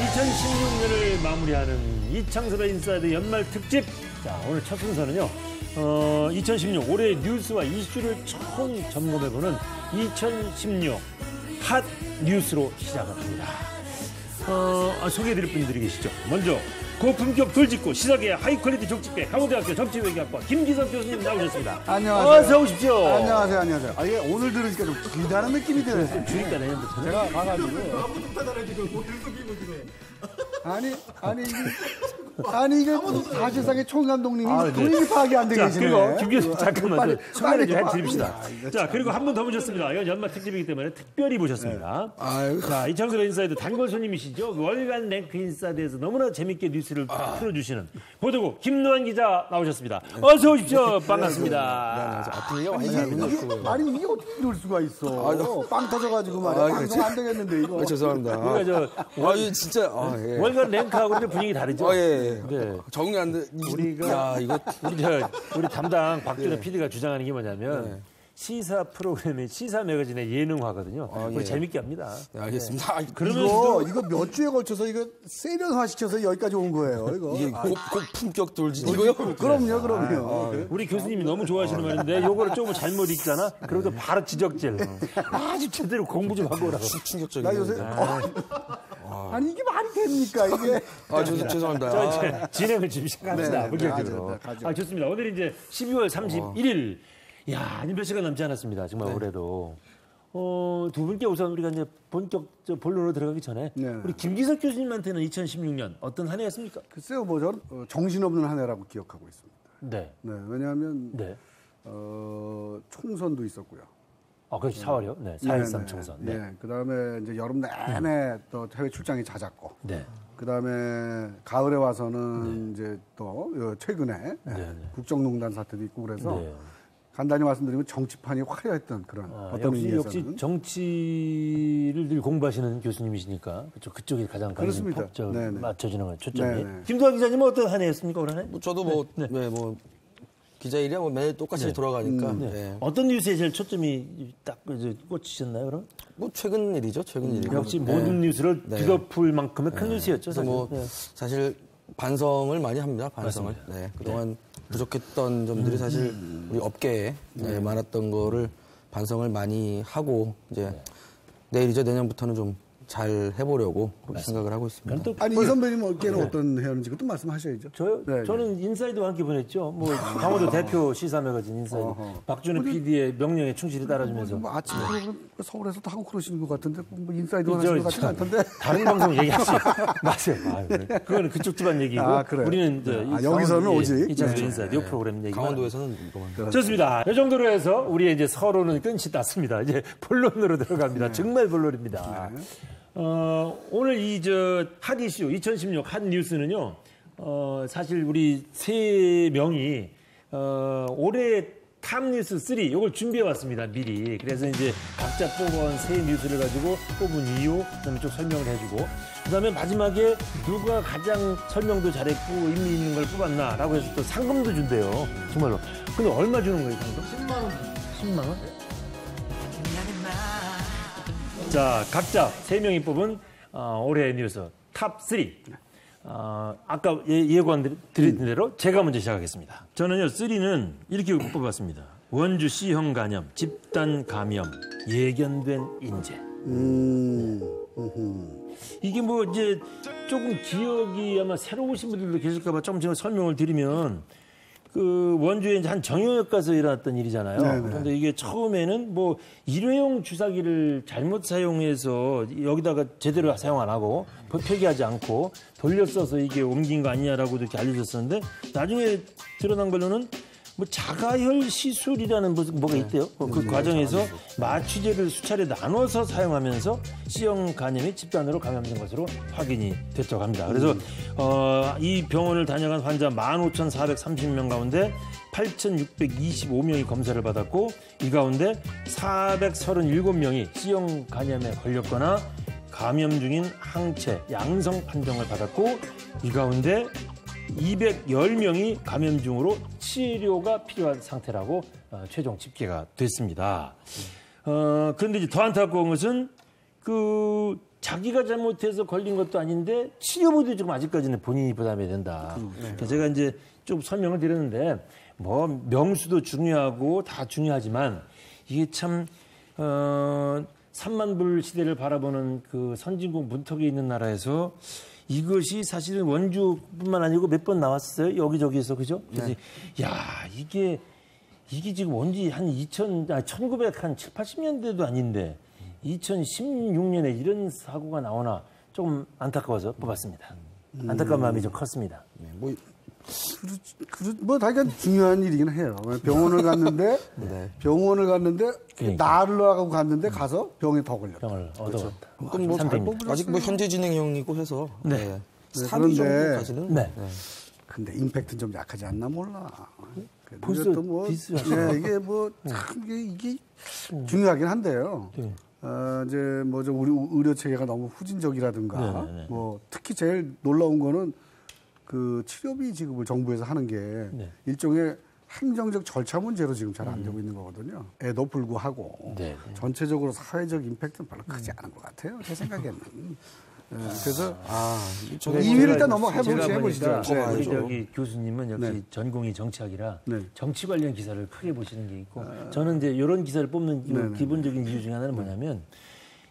2016년을 마무리하는 이창섭의 인사이드 연말 특집. 자, 오늘 첫 순서는요. 2016 올해의 뉴스와 이슈를 총 점검해보는 2016 핫 뉴스로 시작을 합니다. 소개해드릴 분들이 계시죠. 먼저 고품격 돌직구 시사계의 하이퀄리티 족집게 강원대학교 정치외교학과 김기석 교수님 나오셨습니다. 안녕하세요. 어서 오십시오. 안녕하세요. 안녕하세요. 이게 오늘 들으니까 좀 길다는 느낌이 드네요. 좀 주니까 내년부터. 제가 가가지고. 아니 이게 사실상의 총감독님이 본인이 파악이 안 되게 계시네. 그리고 김 교수님 잠깐만 소개를 좀 해드립시다. 자, 그리고 한 분 더 모셨습니다. 이건 연말 특집이기 때문에 특별히 모셨습니다. 네. 자, 이창섭의 인사이드 단골 손님이시죠. 월간 랭크 인사이드에서 너무나 재밌게 뉴스를 풀어주시는 보도국 김노한 기자 나오셨습니다. 어서 오십시오. 반갑습니다. 이게 어떻게 이럴 수가 있어. 빵 터져가지고 말이야. 방송 안 되겠는데 이거. 죄송합니다. 우리가 진짜. 월간 랭크하고는 분위기 다르죠. 네. 적응이 안 돼. 우리 담당 박준호 PD가 주장하는 게 뭐냐면 시사 프로그램이 시사 매거진의 예능화거든요. 우리 재밌게 합니다. 네, 알겠습니다. 그러면서 이거 몇 주에 걸쳐서 이거 세련화 시켜서 여기까지 온 거예요. 이거. 이게 고품격 돌직이고요. 그럼요. 우리 교수님이 너무 좋아하시는 말인데 요거를 조금 잘못 읽잖아. 그러면 바로 지적질. 아주 제대로 공부 좀 하고 오라고. 충격적이에요. 나 요새 아니 이게 말이 됩니까 이게? 죄송합니다. 자, 이제 진행을 지금 시작합시다. 본격적으로. 좋습니다. 오늘 이제 12월 31일. 야, 몇 시간 남지 않았습니다. 정말 올해도. 두 분께 우선 우리가 이제 본격 본론으로 들어가기 전에 우리 김기석 교수님한테는 2016년 어떤 한 해였습니까? 글쎄요, 저는 정신없는 한 해라고 기억하고 있습니다. 네. 왜냐하면 총선도 있었고요. 그렇지, 4월이요? 네, 4.13 총선. 네. 그다음에 이제 여름 내내 또 해외 출장이 잦았고. 네. 그다음에 가을에 와서는 이제 또 최근에 국정농단 사태도 있고 그래서 간단히 말씀드리면 정치판이 화려했던 그런 어떤 의미에서는. 역시 정치를 늘 공부하시는 교수님이시니까 그쪽이 가장 그렇습니다. 맞춰지는 건 초점이. 김도환 기자님은 어떤 한 해였습니까, 올해? 저도 기자 일이야 매일 똑같이 돌아가니까. 어떤 뉴스에 제일 초점이 딱 꽂히셨나요, 그럼? 최근 일이죠, 최근 일. 역시 모든 뉴스를 뒤덮을 만큼의 큰 뉴스였죠, 사실. 사실 반성을 많이 합니다, 반성을. 그동안 부족했던 점들이 사실 우리 업계에 많았던 거를 반성을 많이 하고 이제 내일이죠, 내년부터는 좀 잘 해보려고 그렇게 생각을 하고 있습니다. 아니 이 선배님 업계는 어떤 해였는지 그것도 말씀하셔야죠. 저요? 저는 인사이드와 함께 보냈죠. 강원도 대표 시사 매거진 인사이드. 박준호 PD의 명령에 충실히 따라주면서. 아침 프로그램 서울에서도 하고 그러시는 것 같은데 인사이드 하시는 것 같지는 않던데. 다른 방송 얘기하시죠. 맞아요. 그거는 그쪽 집안 얘기고 우리는 여기서는 오직 이창섭 인사이드 이 프로그램 얘기. 강원도에서는 이거만. 좋습니다. 이 정도로 해서 우리의 이제 서로는 끝이 났습니다. 이제 본론으로 들어갑니다. 정말 본론입니다. 오늘 핫 이슈 2016 핫 뉴스는요. 사실 우리 세 명이 올해 탑뉴스 3 이걸 준비해 왔습니다. 미리. 그래서 이제 각자 뽑아온 세 뉴스를 가지고 뽑은 이유 그다음에 좀 설명을 해주고 그다음에 마지막에 누가 가장 설명도 잘했고 의미 있는 걸 뽑았나라고 해서 또 상금도 준대요. 정말로. 근데 얼마 주는 거예요, 상금? 10만 원. 10만 원? 자, 각자 3명이 뽑은 올해의 뉴스 탑 3. 아까 예고한 드린 대로 제가 먼저 시작하겠습니다. 저는요, 3는 이렇게 뽑았습니다. 원주 C형 간염, 집단 감염, 예견된 인재. 이게 이제 조금 기억이 아마 새로우신 분들도 계실까봐 좀 제가 설명을 드리면 원주에 이제 한 정형외과 가서 일어났던 일이잖아요. 그런데 이게 처음에는 일회용 주사기를 잘못 사용해서 여기다가 제대로 사용 안 하고 폐기하지 않고 돌려 써서 이게 옮긴 거 아니냐라고 이렇게 알려졌었는데 나중에 드러난 걸로는 자가혈 시술이라는 뭐가 있대요. 그 과정에서 마취제를 수차례 나눠서 사용하면서 C형 간염이 집단으로 감염된 것으로 확인이 됐다고 합니다. 그래서 이 병원을 다녀간 환자 15,430명 가운데 8,625명이 검사를 받았고 이 가운데 437명이 C형 간염에 걸렸거나 감염 중인 항체 양성 판정을 받았고 이 가운데 210명이 감염 중으로 치료가 필요한 상태라고 최종 집계가 됐습니다. 그런데 이제 더 안타까운 것은 자기가 잘못해서 걸린 것도 아닌데 치료비도 지금 아직까지는 본인이 부담해야 된다. 그래서 제가 이제 좀 설명을 드렸는데 뭐 명수도 중요하고 다 중요하지만 이게 참 3만 불 시대를 바라보는 그 선진국 문턱에 있는 나라에서 이것이 사실은 원주뿐만 아니고 몇 번 나왔어요. 여기저기에서 그죠? 그래서 야 이게 지금 원지 한 1970, 80년대도 아닌데 2016년에 이런 사고가 나오나 조금 안타까워서 뽑았습니다. 안타까운 마음이 좀 컸습니다. 뭐 다니까 중요한 일이긴 해요. 병원을 갔는데 그러니까. 나으려고 갔는데 가서 병에 더 걸렸다. 병을 얻어갔다. 그럼 뭐 아직 뭐 현재 진행형이고 해서 네. 3위 정도까지는. 네. 근데 임팩트는 좀 약하지 않나 몰라. 벌써 뭐, 비슷하죠. 이게 뭐 참 이게 중요하긴 한데요. 네. 이제 뭐 좀 우리 의료 체계가 너무 후진적이라든가 네. 뭐 특히 제일 놀라운 거는 그 치료비 지급을 정부에서 하는 게 일종의 행정적 절차 문제로 지금 잘 안 되고 있는 거거든요. 에도 불구하고 전체적으로 사회적 임팩트는 별로 크지 않은 것 같아요. 제 생각에는. 그래서 2위를 일단 해보시죠. 우리 저기 교수님은 역시 전공이 정치학이라 정치 관련 기사를 크게 보시는 게 있고 저는 이제 이런 기사를 뽑는 기본적인 이유 중에 하나는 뭐냐면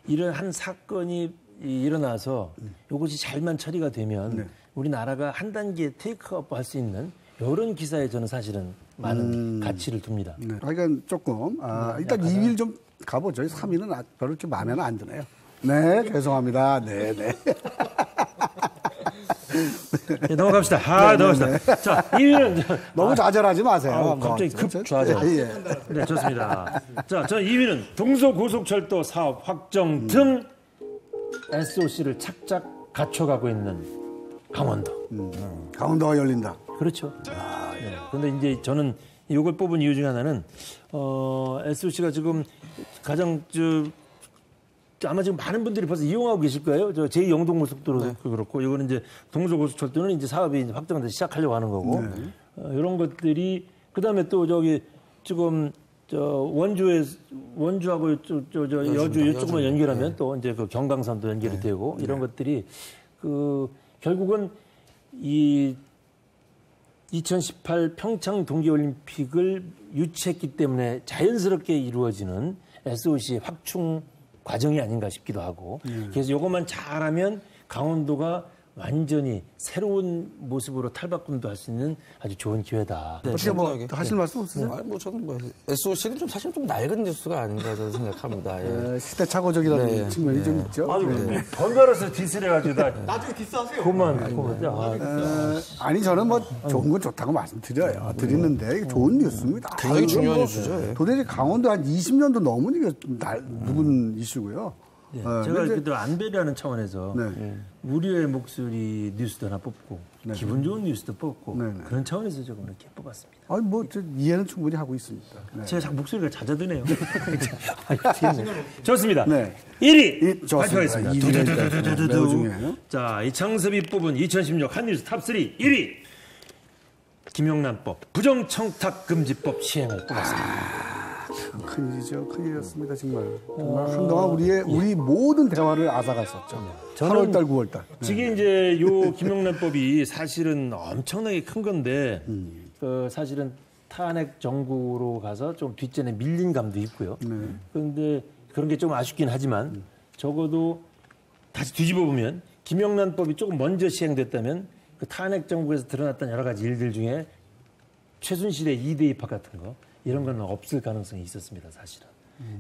이런 한 사건이 일어나서 이것이 잘만 처리가 되면 우리나라가 한 단계 테이크업 할 수 있는 이런 기사에 저는 사실은 많은 가치를 둡니다. 그러니까 조금 일단 2위를 좀 가보죠. 3위는 별로 이렇게 마음에는 안 드네요. 네, 죄송합니다. 네. 네, 넘어갑시다. 넘어갑시다. 자, 2위는 너무 좌절하지 마세요. 갑자기 급 좌절. 네, 좋습니다. 자, 저 2위는 동서고속철도 사업 확정 등 SOC를 착착 갖춰가고 있는 강원도. 강원도가 열린다. 그렇죠. 그런데 이제 저는 이걸 뽑은 이유 중에 하나는 SOC가 지금 가장 아마 지금 많은 분들이 벌써 이용하고 계실 거예요. 저 제2영동고속도로도 그렇고 이거는 이제 동서고속철도는 이제 사업이 이제 확정돼서 시작하려고 하는 거고 이런 것들이 그다음에 또 저기 지금 원주하고 여주 이쪽만 연결하면 또 이제 그 경강선도 연결이 되고 이런 것들이 그 결국은 이 2018 평창 동계올림픽을 유치했기 때문에 자연스럽게 이루어지는 SOC 확충 과정이 아닌가 싶기도 하고 그래서 이것만 잘하면 강원도가 완전히 새로운 모습으로 탈바꿈도 할 수 있는 아주 좋은 기회다. 어떻게 뭐 하실 말씀 없으세요? 뭐 저는 뭐 SOC는 좀 사실 좀 낡은 뉴스가 아닌가 저는 생각합니다. 시대착오적이라는 측면이 좀 있죠. 번갈아서 디스를 해가지고 나중에 디스하세요. 아니 저는 뭐 좋은 건 좋다고 말씀드려요. 드리는데 이게 좋은 뉴스입니다. 굉장히 중요한 뉴스죠. 도대체 강원도 한 20년도 넘은 이게 묵은 이슈고요. 제가 그래도 안배라는 차원에서 우리의 목소리 뉴스도 하나 뽑고 기분 좋은 뉴스도 뽑고 그런 차원에서 조금 이렇게 뽑았습니다. 아니 뭐 이해는 충분히 하고 있습니다. 제가 자꾸 목소리가 잦아드네요. 좋습니다. 1위 발표하겠습니다. 두두두두두두. 자, 이창섭이 뽑은 2016 한뉴스 탑3 1위 김영란법 부정청탁금지법 시행을 뽑았습니다. 큰일이죠. 큰일이었습니다. 정말 한동안 우리 모든 대화를 앗아갔었죠. 8월달, 9월달. 지금 이제 요 김영란법이 사실은 엄청나게 큰 건데 사실은 탄핵 정국으로 가서 좀 뒷전에 밀린 감도 있고요. 그런데 그런 게 좀 아쉽긴 하지만 적어도 다시 뒤집어 보면 김영란법이 조금 먼저 시행됐다면 그 탄핵 정국에서 드러났던 여러 가지 일들 중에 최순실의 2대 입학 같은 거 이런 건 없을 가능성이 있었습니다, 사실은.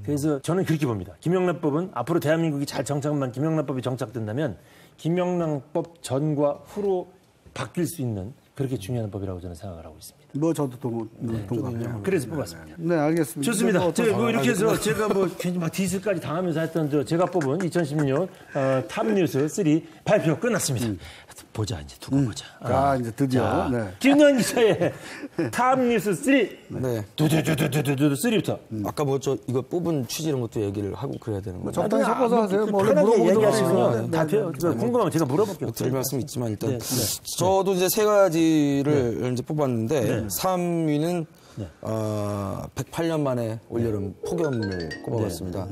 그래서 저는 그렇게 봅니다. 김영란법은 앞으로 대한민국이 잘 정착만 김영란법이 정착된다면 김영란법 전과 후로 바뀔 수 있는 그렇게 중요한 법이라고 저는 생각을 하고 있습니다. 뭐 저도 동감해요. 그래서 뽑았습니다. 네, 알겠습니다. 좋습니다. 뭐 이렇게 해서 제가 뭐 괜히 막 디스까지 당하면서 했던 제가 뽑은 2016년 탑뉴스 3 발표 끝났습니다. 보자 이제 두고 보자. 이제 드디어 김은환 기자의 탑뉴스 3. 두두두두두두 3부터. 아까 뭐 이거 뽑은 취지 이런 것도 얘기를 하고 그래야 되는 거죠. 적당히 섞어서 하세요. 원래 물어보도록 하시면 다 궁금하면 제가 물어볼게요. 드릴 말씀이 있지만 일단 저도 이제 세 가지를 이제 뽑았는데 3위는 108년 만에 올여름 폭염을 꼽아봤습니다.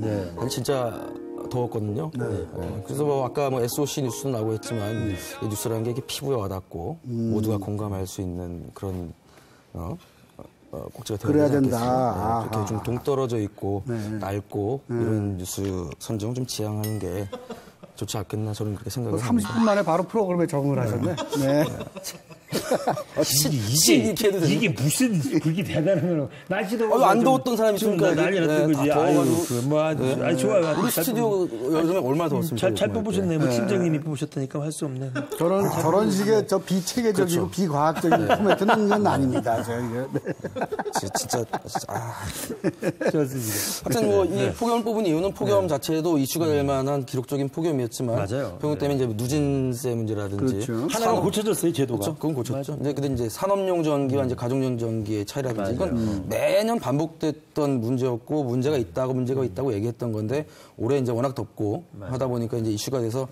진짜 더웠거든요. 그래서 뭐 아까 뭐 SOC 뉴스도 나오고 했지만 이 뉴스라는 게 이렇게 피부에 와닿고 모두가 공감할 수 있는 그런 꼭지가 그래야 된다. 이렇게 좀 동떨어져 있고 낡고 이런 뉴스 선정 좀 지향하는 게 좋지 않겠나 저는 그렇게 생각을 합니다. 30분 만에 바로 프로그램에 적응을 하셨네. 네. 이게 무슨 그게 대단한 거라고. 날씨도 안 더웠던 사람이 있으니까 난리 났던 거지. 아유, 좋아요. 우리 스튜디오 요즘에 얼마나 더웠습니까? 잘 뽑으셨네. 뭐 팀장님이 뽑으셨다니까 할 수 없네. 저런 식의 저 비체계적이고 비과학적인 코멘트는 건 아닙니다. 진짜. 좋습니다. 하여튼 뭐 이 폭염을 뽑은 이유는 폭염 자체도 이슈가 될 만한 기록적인 폭염이었지만 맞아요. 폭염 때문에 이제 누진세 문제라든지 하나가 고쳐졌어요 제도가. 그렇죠. 그건 고쳤죠. 근데 이제 산업용 전기와 이제 가정용 전기의 차이라든지 이건 매년 반복됐던 문제였고 문제가 있다고 얘기했던 건데 올해 이제 워낙 덥고 하다 보니까 이제 이슈가 돼서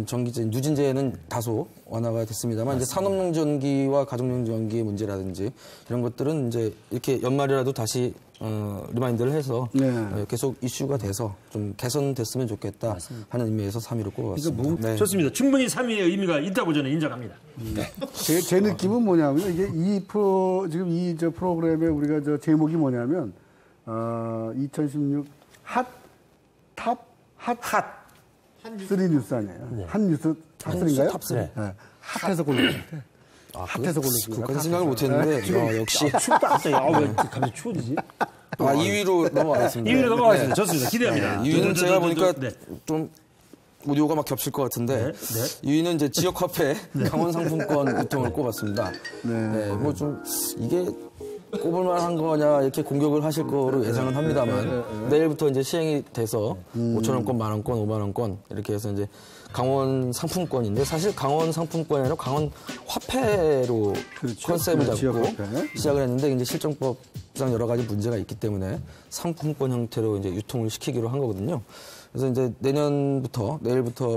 전기세 누진제는 다소 완화가 됐습니다만 이제 산업용 전기와 가정용 전기의 문제라든지 이런 것들은 이제 이렇게 연말이라도 다시 리마인드를 해서 계속 이슈가 돼서 좀 개선됐으면 좋겠다 하는 의미에서 3위로 꼽아봤습니다. 좋습니다. 충분히 3위의 의미가 있다고 저는 인정합니다. 제 느낌은 뭐냐면 이게 지금 이 프로그램에 우리가 저 제목이 뭐냐면 2016 3 뉴스 아니에요? 한 뉴스 탑3인가요? 탑3. 네. 핫해서 고르신 것 같아요. 핫해서 고르신 것 그까지 생각을 못했는데 역시 춥다. 왜 갑자기 추워지지? 2위로 넘어가겠습니다. 2위로 넘어가겠습니다. 좋습니다. 기대합니다. 2위는 제가 보니까 좀 오디오가 막 겹칠 것 같은데 2위는 이제 지역 화폐 강원 상품권 유통을 꼽았습니다. 뭐 좀 이게 꼽을 만한 거냐 이렇게 공격을 하실 거로 예상은 합니다만 내일부터 이제 시행이 돼서 5,000원권, 만원권, 5만원권 이렇게 해서 이제 강원 상품권인데 사실 강원 상품권이 아니라 강원 화폐로 컨셉을 잡고 시작을 했는데 이제 실정법상 여러 가지 문제가 있기 때문에 상품권 형태로 이제 유통을 시키기로 한 거거든요. 그래서 이제 내일부터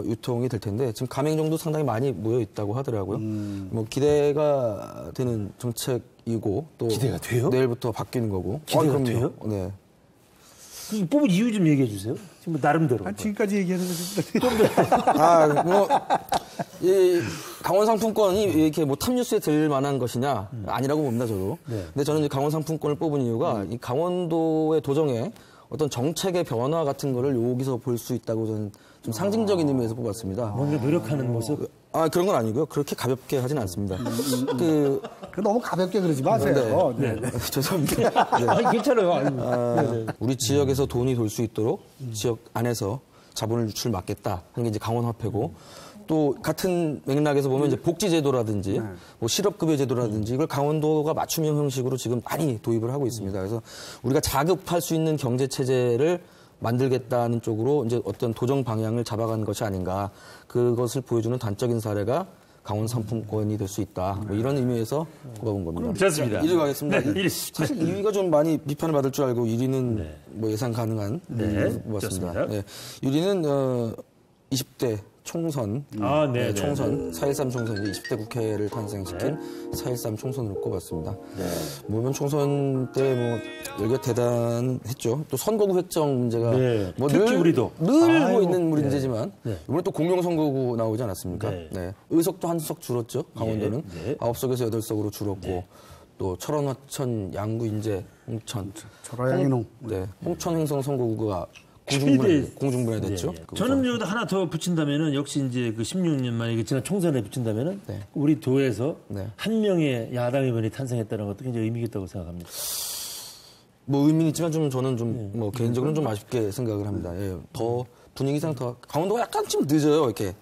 유통이 될 텐데 지금 가맹점도 상당히 많이 모여 있다고 하더라고요. 뭐 기대가 되는 정책이고 또 기대가 돼요? 내일부터 바뀌는 거고. 기대가 돼요? 네. 뽑은 이유 좀 얘기해 주세요. 지금 나름대로. 지금까지 얘기하는 이 강원 상품권이 이렇게 뭐 탑뉴스에 들 만한 것이냐 아니라고 봅니다 저도. 근데 저는 이제 강원 상품권을 뽑은 이유가 이 강원도의 도정에 어떤 정책의 변화 같은 거를 여기서 볼 수 있다고 저는 좀 상징적인 의미에서 뽑았습니다. 뭔가 노력하는 모습? 그런 건 아니고요. 그렇게 가볍게 하진 않습니다. 너무 가볍게 그러지 마세요. 죄송합니다. 괜찮아요. 우리 지역에서 돈이 돌 수 있도록 지역 안에서 자본을 유출 막겠다 하는 게 이제 강원화폐고 또 같은 맥락에서 보면 이제 복지제도라든지 뭐 실업급여 제도라든지 이걸 강원도가 맞춤형 형식으로 지금 많이 도입을 하고 있습니다. 그래서 우리가 자급할 수 있는 경제 체제를 만들겠다는 쪽으로 이제 어떤 도정 방향을 잡아가는 것이 아닌가. 그것을 보여주는 단적인 사례가 강원 상품권이 될 수 있다. 뭐 이런 의미에서 꼽아본 겁니다. 좋습니다. 1위 가겠습니다. 네, 사실 2위가 좀 많이 비판을 받을 줄 알고 1위는 뭐 예상 가능한 뽑았습니다. 1위는 20대 총선, 총선, 4.13 총선, 20대 국회를 탄생시킨 4.13 총선으로 꼽았습니다. 보면 총선 때 뭐 열기가 대단했죠. 또 선거구 획정 문제가 뭐 특히 우리도 늘 있는 문제지만 이번에 또 공룡선거구 나오지 않았습니까? 의석도 한 석 줄었죠. 강원도는 9석에서 8석으로 줄었고 또 철원, 화천, 양구, 인제, 홍천, 철화양인홍, 홍천 횡성 선거구가 공중분해됐죠. 저는 여기다 하나 더 붙인다면은 역시 이제 그 16년 만에 지난 총선에 붙인다면은 우리 도에서 한 명의 야당 의원이 탄생했다는 것도 굉장히 의미가 있다고 생각합니다. 뭐 의미는 있지만 저는 뭐 개인적으로는 좀 아쉽게 생각을 합니다. 더 분위기상 더 강원도가 약간 좀 늦어요. 이렇게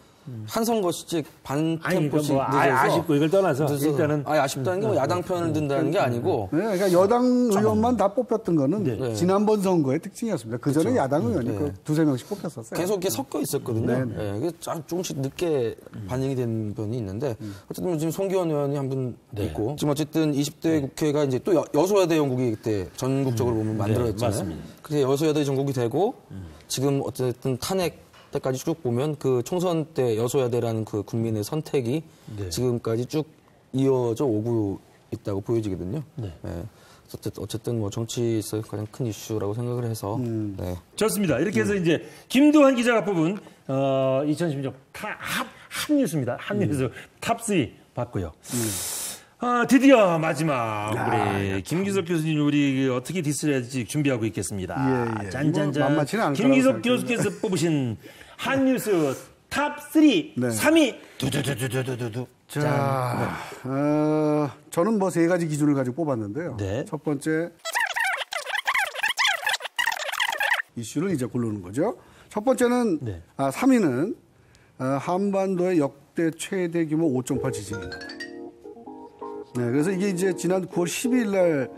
한 선거씩 반 템포씩 뭐 아쉽고 이걸 떠나서 일단은 아쉽다는 게 뭐 야당 편을 든다는 게 아니고 그러니까 여당 의원만 다 뽑혔던 거는 지난번 선거의 특징이었습니다. 그 전에 야당 의원이 두세 명씩 뽑혔었어요. 계속 이렇게 섞여 있었거든요. 이게 조금씩 늦게 반영이 된 면이 있는데 어쨌든 지금 송기원 의원이 한 분 있고 지금 어쨌든 20대 국회가 이제 또 여소야대 전국이 그때 전국적으로 보면 만들어졌잖아요. 그래서 여소야대 전국이 되고 지금 어쨌든 탄핵 때까지 쭉 보면 그 총선 때 여소야대라는 그 국민의 선택이 지금까지 쭉 이어져 오고 있다고 보여지거든요. 어쨌든 뭐 정치에서 가장 큰 이슈라고 생각을 해서 네. 좋습니다. 이렇게 해서 이제 김두한 기자가 뽑은 2016 핫뉴스입니다. 핫뉴스 탑3 봤고요. 드디어 마지막 우리 김기석 교수님 우리 어떻게 디스를 해야 될지 준비하고 있겠습니다. 짠짠짠. 김기석 교수께서 뽑으신 핫뉴스 탑3 네. 3위 두두두두두두두. 자, 저는 뭐 3가지 기준을 가지고 뽑았는데요. 네. 첫 번째 이슈를 이제 고르는 거죠. 첫 번째는 네. 3위는 한반도의 역대 최대 규모 5.8 지진입니다. 네, 그래서 이게 이제 지난 9월 12일 날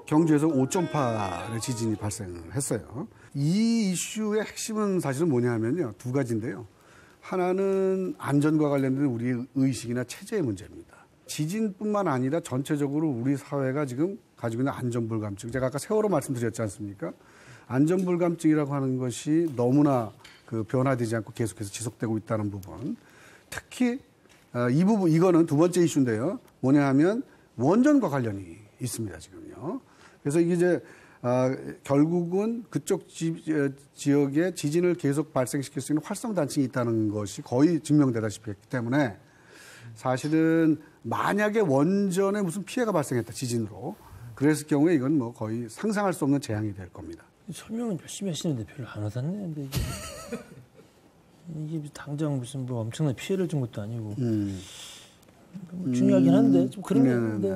경주에서 5.8의 지진이 발생했어요. 이 이슈의 핵심은 사실은 뭐냐면요. 2가지인데요. 하나는 안전과 관련된 우리의 의식이나 체제의 문제입니다. 지진뿐만 아니라 전체적으로 우리 사회가 지금 가지고 있는 안전불감증. 제가 아까 세월호 말씀드렸지 않습니까? 안전불감증이라고 하는 것이 너무나 변화되지 않고 계속해서 지속되고 있다는 부분. 특히 이 부분, 이거는 2번째 이슈인데요. 뭐냐 하면 원전과 관련이 있습니다, 지금요. 그래서 이게 이제 결국은 그쪽 지역에 지진을 계속 발생시킬 수 있는 활성단층이 있다는 것이 거의 증명되다시피 했기 때문에 사실은 만약에 원전에 무슨 피해가 발생했다, 지진으로. 그랬을 경우에 이건 뭐 거의 상상할 수 없는 재앙이 될 겁니다. 설명은 열심히 하시는데 별로 안 와닿네. 근데 이게 당장 무슨 뭐 엄청난 피해를 준 것도 아니고. 중요하긴 한데 좀 그런 게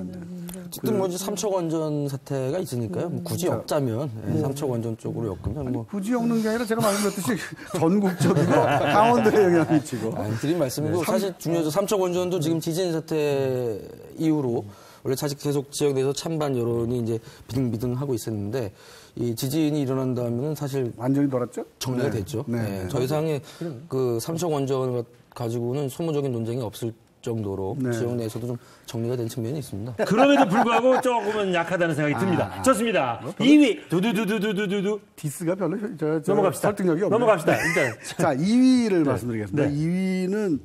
어쨌든 뭐 이제 삼척 원전 사태가 있으니까요. 뭐 굳이 엮자면 삼척 원전 쪽으로 엮으면 뭐 굳이 엮는 게 아니라 제가 말씀드렸듯이 전국적이고 강원도에 영향을 미치고. 드린 말씀이고 사실 중요하죠. 삼척 원전도 지금 지진 사태 이후로 원래 사실 계속 지역 내에서 찬반 여론이 이제 비등비등하고 있었는데 이 지진이 일어난다면은 사실 완전히 돌았죠? 정리가 됐죠. 네. 더 이상의 그 삼척 원전 가지고는 소모적인 논쟁이 없을 정도로 지역 내에서도 좀 정리가 된 측면이 있습니다. 그럼에도 불구하고 조금은 약하다는 생각이 듭니다. 좋습니다. 2위 두두두두두두두. 디스가 별로 넘어갑시다. 설득력이 없네요. 넘어갑시다. 일단 자 2위를 말씀드리겠습니다. 2위는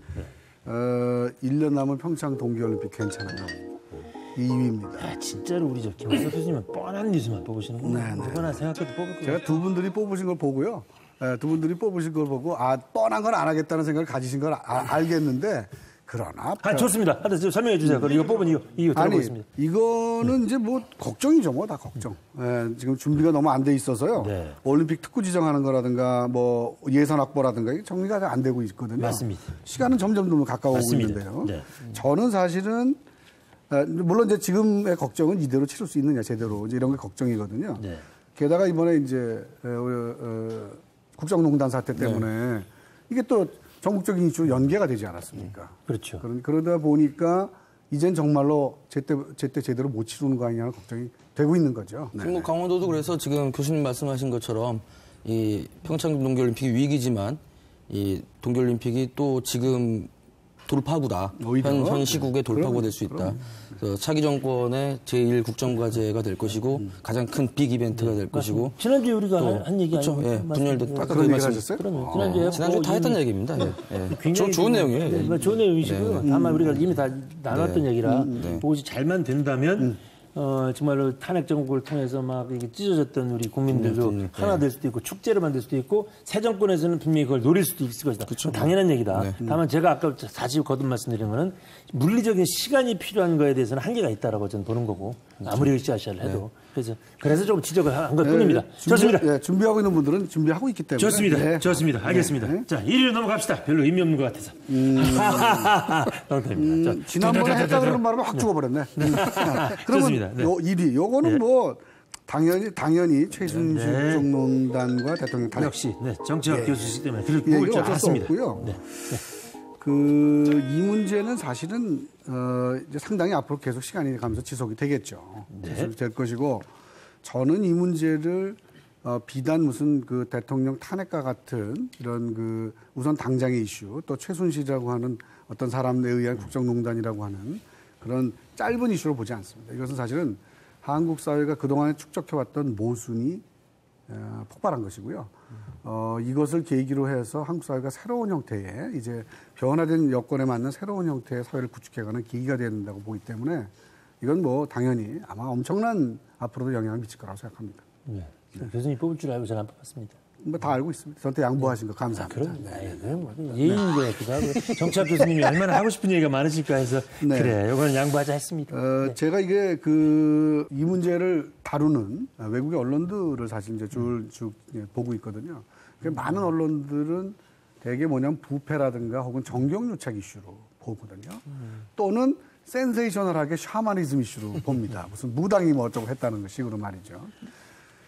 1년 남은 평창 동계올림픽 괜찮아요. 2위입니다. 야, 진짜로 우리 저 김기석 교수님은 뻔한 뉴스만 뽑으시는구나. 누구나 생각해도 뽑을 거예요. 제가 2분들이 뽑으신 걸 보고요. 2분들이 뽑으신 걸 보고 뻔한 건 안 하겠다는 생각을 가지신 걸 알겠는데 그러나 좋습니다. 하여튼 설명해 주세요. 그럼 이거 뽑은 이유 들어보겠습니다. 이거는 이제 뭐 걱정이죠, 뭐 다 걱정. 지금 준비가 너무 안 돼 있어서요. 네. 올림픽 특구 지정하는 거라든가 뭐 예산 확보라든가 이게 정리가 안 되고 있거든요. 맞습니다. 시간은 점점 더 가까워오고 있는데요. 네. 저는 사실은 물론 이제 지금의 걱정은 이대로 치를 수 있느냐 제대로 이제 이런 게 걱정이거든요. 네. 게다가 이번에 이제 국정농단 사태 때문에 이게 또 전국적인 이슈로 연계가 되지 않았습니까? 그렇죠. 그러다 보니까 이젠 정말로 제때 제대로 못 치르는 거 아니냐는 걱정이 되고 있는 거죠. 뭐 강원도도 그래서 지금 교수님 말씀하신 것처럼 이 평창 동계올림픽이 위기지만 이 동계올림픽이 또 지금 돌파구다. 현 시국의 돌파구가 될 수 있다. 그래서 차기 정권의 제1 국정과제가 될 것이고 가장 큰 빅 이벤트가 될 것이고. 지난주에 우리가 한 얘기 그렇죠. 아니에요? 분열도 아까 그런 얘기 하셨어요? 지난주에 다 했던 얘기입니다. 굉장히 좋은 내용이에요. 좋은 내용이시고요. 다만 우리가 이미 다 나눴던 얘기라 그것이 잘만 된다면 정말로 탄핵 정국을 통해서 막 이게 찢어졌던 우리 국민들도 하나 될 수도 있고 축제를 만들 수도 있고 새 정권에서는 분명히 그걸 노릴 수도 있을 것이다. 그렇죠. 당연한 얘기다. 다만 제가 아까 다시 거듭 말씀드린 거는 물리적인 시간이 필요한 거에 대해서는 한계가 있다라고 저는 보는 거고 아무리 으쌰으쌰를 해도 그래서 조금 지적을 한 것뿐입니다. 좋습니다. 준비하고 있는 분들은 준비하고 있기 때문에. 좋습니다. 좋습니다. 알겠습니다. 자, 1위로 넘어갑시다. 별로 의미 없는 것 같아서. 농담입니다. 지난번에 했다는 말을 확 죽어버렸네. 그러면 1위. 요거는 뭐 당연히 최순실 국정농단과 대통령 탄핵. 역시 정치학 교수시기 때문에 뽑을 줄 알았습니다. 이 문제는 사실은 이제 상당히 앞으로 계속 시간이 가면서 지속이 되겠죠. 지속이 될 것이고 저는 이 문제를 비단 무슨 그 대통령 탄핵과 같은 이런 우선 당장의 이슈 또 최순실이라고 하는 어떤 사람에 의한 국정농단이라고 하는 그런 짧은 이슈로 보지 않습니다. 이것은 사실은 한국 사회가 그동안에 축적해왔던 모순이 폭발한 것이고요. 이것을 계기로 해서 한국 사회가 새로운 형태의 이제 변화된 여건에 맞는 새로운 형태의 사회를 구축해가는 계기가 되야 된다고 보기 때문에 이건 뭐 당연히 아마 엄청난 앞으로도 영향을 미칠 거라고 생각합니다. 네. 교수님 뽑을 줄 알고 제가 안 뽑았습니다. 뭐 다 알고 있습니다. 저한테 양보하신 거 감사합니다. 그럼 예의인 것 같기도 하고 정치학 교수님이 얼마나 하고 싶은 얘기가 많으실까 해서 네. 그래 이거는 양보하자 했습니다. 네. 제가 이게 이 문제를 다루는 외국의 언론들을 사실 이제 쭉 보고 있거든요. 많은 언론들은 대개 뭐냐면 부패라든가 혹은 정경유착 이슈로 보거든요. 또는 센세이셔널하게 샤머니즘 이슈로 봅니다. 무슨 무당이 뭐 어쩌고 했다는 거 식으로 말이죠.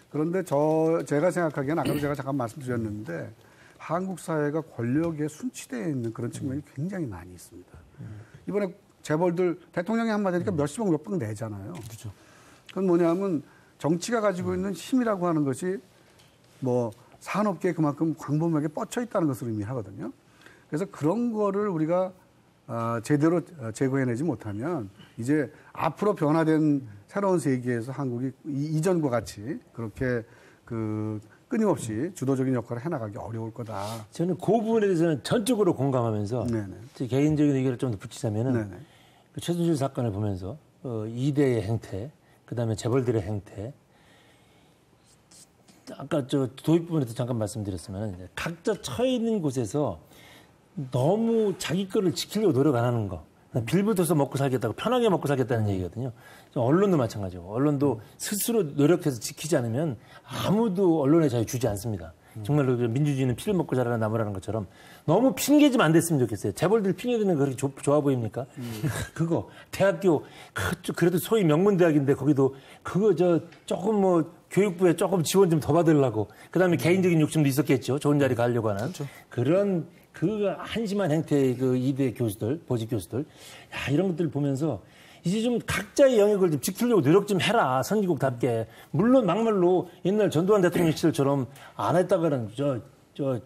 그런데 제가 생각하기에는 아까도 제가 잠깐 말씀드렸는데 한국 사회가 권력에 순치되어 있는 그런 측면이 굉장히 많이 있습니다. 이번에 재벌들 대통령이 한마디 하니까 몇십억 몇백 내잖아요. 그렇죠. 그건 뭐냐면 정치가 가지고 있는 힘이라고 하는 것이 뭐 산업계에 그만큼 광범위하게 뻗쳐 있다는 것을 의미하거든요. 그래서 그런 거를 우리가 제대로 제거해내지 못하면 이제 앞으로 변화된 새로운 세계에서 한국이 이전과 같이 그렇게 끊임없이 주도적인 역할을 해나가기 어려울 거다. 저는 그 부분에 대해서는 전적으로 공감하면서 제 개인적인 의견을 좀 더 붙이자면은 그 최순실 사건을 보면서 이대의 행태, 그다음에 재벌들의 행태, 아까 저 도입 부분에서 잠깐 말씀드렸으면 이제 각자 처해 있는 곳에서 너무 자기 거를 지키려고 노력 안 하는 거. 빌붙어서 먹고 살겠다고 편하게 먹고 살겠다는 얘기거든요. 언론도 마찬가지고 언론도 스스로 노력해서 지키지 않으면 아무도 언론의 자유 주지 않습니다. 정말로 민주주의는 피를 먹고 자라는 나무라는 것처럼 너무 핑계 좀 안 됐으면 좋겠어요. 재벌들 핑계 대는 거 그렇게 좋아 보입니까? 그거 대학교 그래도 소위 명문대학인데 거기도 그거 조금 뭐 교육부에 조금 지원 좀 더 받으려고 그다음에 개인적인 욕심도 있었겠죠. 좋은 자리 가려고 하는 그렇죠. 그런 그 한심한 행태의 그 이대 교수들, 보직 교수들, 야, 이런 것들 보면서 이제 좀 각자의 영역을 좀 지키려고 노력 좀 해라, 선진국답게. 물론 막말로 옛날 전두환 대통령 시절처럼 안 했다가는 저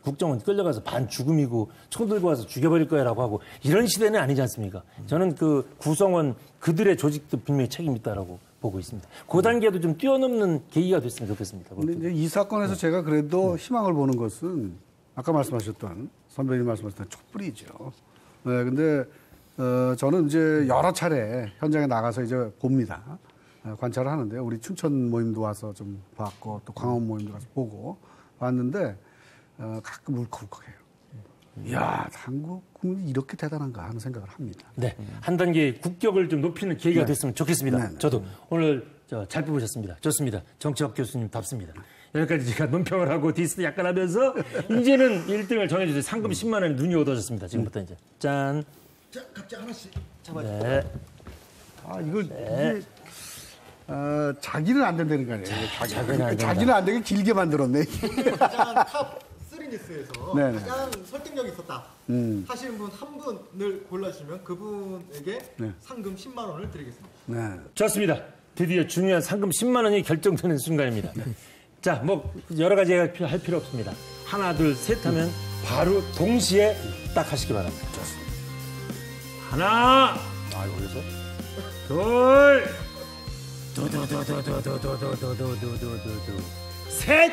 국정원 끌려가서 반 죽음이고 총 들고 와서 죽여버릴 거야라고 하고 이런 시대는 아니지 않습니까? 저는 그 구성원 그들의 조직도 분명히 책임이 있다라고 보고 있습니다. 그 단계도 좀 뛰어넘는 계기가 됐으면 좋겠습니다. 근데 이제 이 사건에서 제가 그래도 희망을 보는 것은 아까 말씀하셨던 선배님 말씀하셨던 촛불이죠. 네, 근데 저는 이제 여러 차례 현장에 나가서 이제 봅니다. 관찰을 하는데 우리 춘천 모임도 와서 좀 봤고 또 광화문 모임도 가서 보고 봤는데 가끔 울컥울컥해요. 이야, 한국 국민이 이렇게 대단한가 하는 생각을 합니다. 네, 한 단계 국격을 좀 높이는 계기가 됐으면 좋겠습니다. 저도 오늘 잘 뽑으셨습니다. 좋습니다. 정치학 교수님 답습니다. 여기까지 제가 논평을 하고 디스 약간 하면서 이제는 1등을 정해주세요. 상금 10만 원에 눈이 어두워졌습니다. 지금부터 이제 짠. 자, 각자 하나씩 잡아주세요. 네. 이게 자기는 안 된다는 거 아니에요? 자기는 안 되게 길게 만들었네. 가장 탑3 뉴스에서 가장 설득력이 있었다 하시는 분 한 분을 골라주시면 그분에게 상금 10만 원을 드리겠습니다. 네. 좋습니다. 드디어 중요한 상금 10만 원이 결정되는 순간입니다. 자, 뭐 여러 가지 할 필요 없습니다. 하나, 둘, 셋 하면 바로 동시에 딱 하시기 바랍니다. 좋습니다. 하나, 여기서 둘, 셋.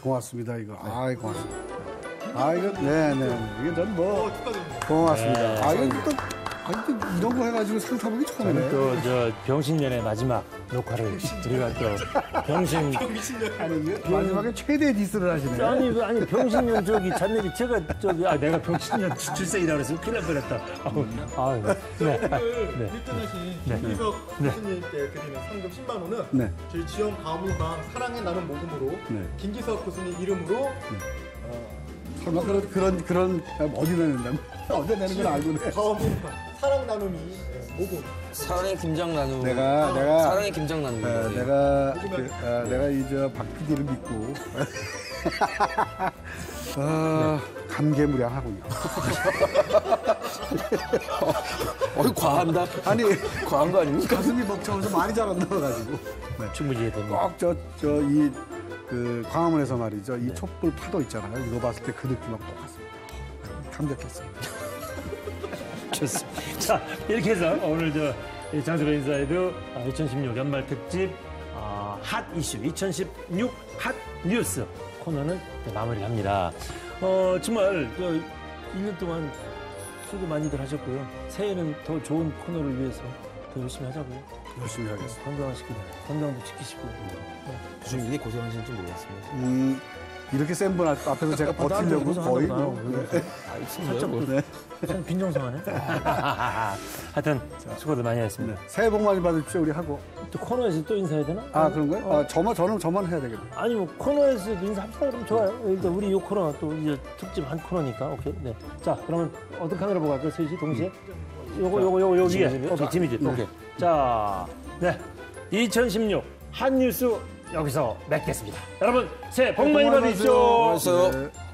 고맙습니다 이거. 고맙습니다. 이거 네네. 이게 전 뭐 고맙습니다. 이거 또 이런 거 해가지고 상 타보기 처음이네. 또 병신년의 마지막 녹화를 우리가 또 병신 마지막에 최대 디스를 하시네. 아니 병신년 잔내비 제가 내가 병신년 출생이라고 그래서 큰일 날 뻔했다. 일전하신 김기석 교수님께 드리는 상금 10만 원은 저희 지역 가옥문방 사랑의 나눔 모금으로 김기석 교수님 이름으로 설마 그런 어디 내는다? 어디 내는 건 알고 내. 가옥문방 사랑 나눔이 모금. 사랑의 김장 나눔. 내가 사랑의 김장 나눔. 내가 이제 박 PD를 믿고 감개무량하군요. 과한다. 아니 과한 거 아닙니까? 가슴이 벅차면서 많이 자란다가지고 충분히 이해됩니다. 꼭이 광화문에서 말이죠. 이 촛불 파도 있잖아요. 이거 봤을 때 그 느낌하고 똑같습니다. 감격했습니다. 좋습니다. 자, 이렇게 해서 오늘 장소로 인사이드 2016 연말 특집 핫 이슈 2016 핫 뉴스 코너는 마무리합니다. 정말 1년 동안 수고 많이들 하셨고요. 새해에는 더 좋은 코너를 위해서 더 열심히 하자고요. 열심히 하겠습니다. 건강하시길 건강도 지키시고. 교수님 이게 고생하시는 줄 몰랐습니다. 이렇게 센 분 앞에서 제가 버티려고 거의 살짝 빈정상하네. 하여튼 수고들 많이 했습니다. 새해 복 많이 받으십시오 우리 하고. 또 코너에서 또 인사해야 되나? 그런가요? 저는 해야 되겠네. 아니 뭐 코너에서도 인사합시다 그러면 좋아요. 일단 우리 요 코너 또 이제 특집 한 코너니까 오케이. 네. 자 그러면 어떤 카메라 보고 갈까요? 셋이 동시에. 요거 위에. 오케이 지미지. 오케이. 자, 네. 2016 한뉴스 여기서 맺겠습니다. 여러분 새해 복 많이 받으십시오. 고맙습니다.